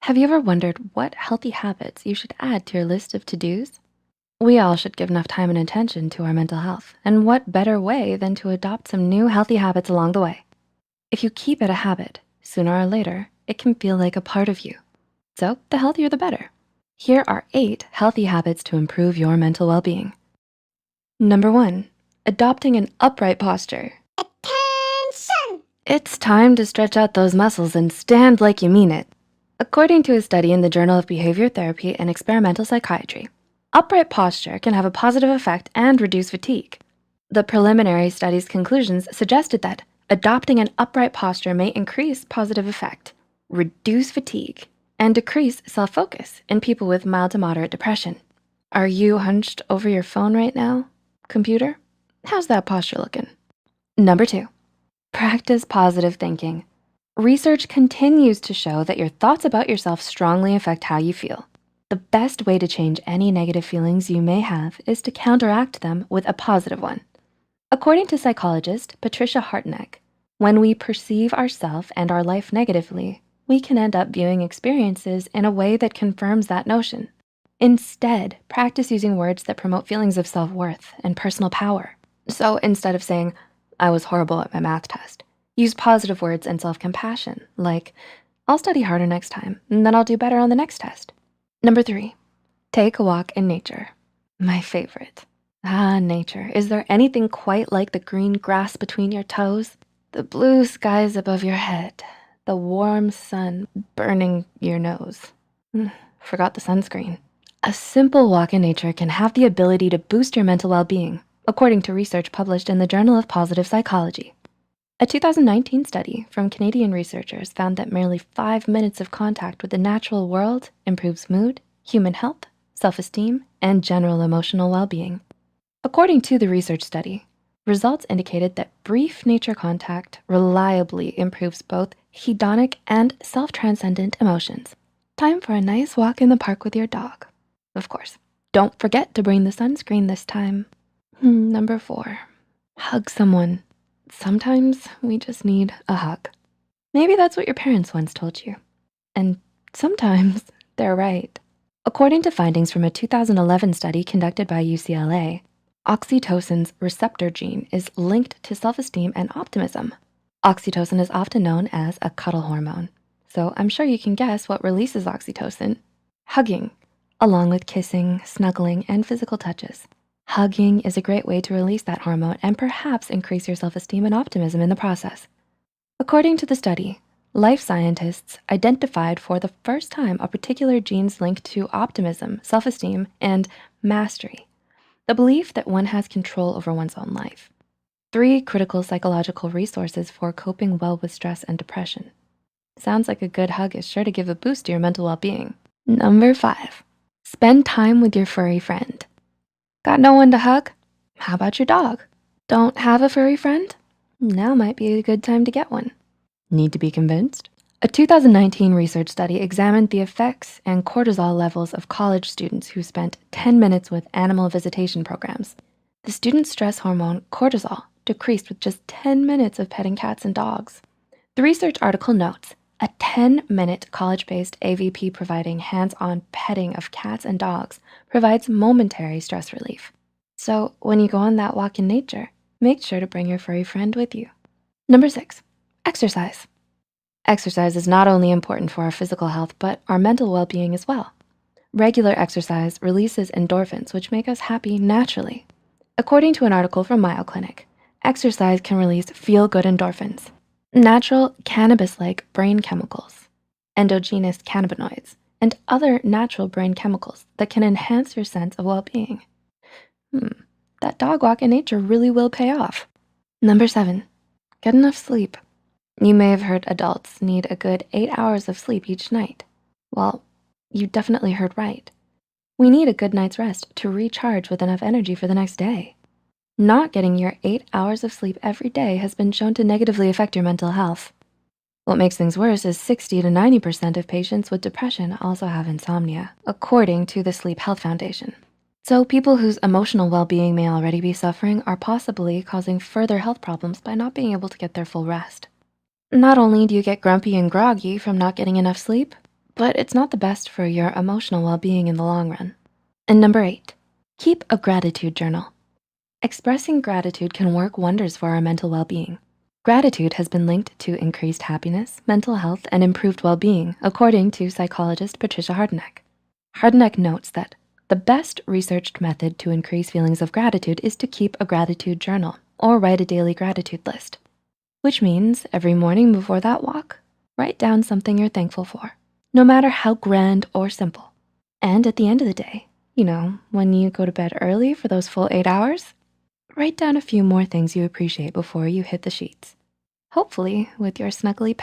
Have you ever wondered what healthy habits you should add to your list of to-dos? We all should give enough time and attention to our mental health, and what better way than to adopt some new healthy habits along the way? If you keep it a habit, sooner or later, it can feel like a part of you. So the healthier the better. Here are 8 healthy habits to improve your mental well-being. Number 1, adopting an upright posture. Attention! It's time to stretch out those muscles and stand like you mean it. According to a study in the Journal of Behavior Therapy and Experimental Psychiatry, upright posture can have a positive effect and reduce fatigue. The preliminary study's conclusions suggested that adopting an upright posture may increase positive effect, reduce fatigue, and decrease self-focus in people with mild to moderate depression. Are you hunched over your phone right now? Computer? How's that posture looking? Number 2, practice positive thinking. Research continues to show that your thoughts about yourself strongly affect how you feel. The best way to change any negative feelings you may have is to counteract them with a positive one. According to psychologist Patricia Hartnett, when we perceive ourselves and our life negatively, we can end up viewing experiences in a way that confirms that notion. Instead, practice using words that promote feelings of self-worth and personal power. So instead of saying, "I was horrible at my math test," use positive words and self-compassion, like, "I'll study harder next time, and then I'll do better on the next test." Number 3, take a walk in nature. My favorite. Nature. Is there anything quite like the green grass between your toes? The blue skies above your head, the warm sun burning your nose. Forgot the sunscreen. A simple walk in nature can have the ability to boost your mental well-being, according to research published in the Journal of Positive Psychology. A 2019 study from Canadian researchers found that merely 5 minutes of contact with the natural world improves mood, human health, self-esteem, and general emotional well-being. According to the research study, results indicated that brief nature contact reliably improves both hedonic and self-transcendent emotions. Time for a nice walk in the park with your dog. Of course, don't forget to bring the sunscreen this time. Number 4, hug someone. Sometimes we just need a hug. Maybe that's what your parents once told you. And sometimes they're right. According to findings from a 2011 study conducted by UCLA, oxytocin's receptor gene is linked to self-esteem and optimism. Oxytocin is often known as a cuddle hormone. So I'm sure you can guess what releases oxytocin. Hugging, along with kissing, snuggling, and physical touches. Hugging is a great way to release that hormone and perhaps increase your self-esteem and optimism in the process. According to the study, life scientists identified for the first time a particular gene's linked to optimism, self-esteem, and mastery, the belief that one has control over one's own life. 3 critical psychological resources for coping well with stress and depression. Sounds like a good hug is sure to give a boost to your mental well-being. Number 5, spend time with your furry friend. Got no one to hug? How about your dog? Don't have a furry friend? Now might be a good time to get one. Need to be convinced? A 2019 research study examined the effects and cortisol levels of college students who spent 10 minutes with animal visitation programs. The student stress hormone cortisol decreased with just 10 minutes of petting cats and dogs. The research article notes, a 10-minute college-based AVP providing hands-on petting of cats and dogs provides momentary stress relief. So when you go on that walk in nature, make sure to bring your furry friend with you. Number 6, exercise. Exercise is not only important for our physical health, but our mental well-being as well. Regular exercise releases endorphins, which make us happy naturally. According to an article from Mayo Clinic, exercise can release feel-good endorphins, natural cannabis-like brain chemicals, endogenous cannabinoids, and other natural brain chemicals that can enhance your sense of well-being. That dog walk in nature really will pay off. Number 7, get enough sleep. You may have heard adults need a good 8 hours of sleep each night. Well, you definitely heard right. We need a good night's rest to recharge with enough energy for the next day. Not getting your 8 hours of sleep every day has been shown to negatively affect your mental health. What makes things worse is 60 to 90% of patients with depression also have insomnia, according to the Sleep Health Foundation. So people whose emotional well-being may already be suffering are possibly causing further health problems by not being able to get their full rest. Not only do you get grumpy and groggy from not getting enough sleep, but it's not the best for your emotional well-being in the long run. And number 8, keep a gratitude journal. Expressing gratitude can work wonders for our mental well-being. Gratitude has been linked to increased happiness, mental health, and improved well-being, according to psychologist Patricia Hardeneck. Hardeneck notes that the best researched method to increase feelings of gratitude is to keep a gratitude journal or write a daily gratitude list, which means every morning before that walk, write down something you're thankful for, no matter how grand or simple. And at the end of the day, when you go to bed early for those full 8 hours, write down a few more things you appreciate before you hit the sheets. Hopefully with your snuggly pet.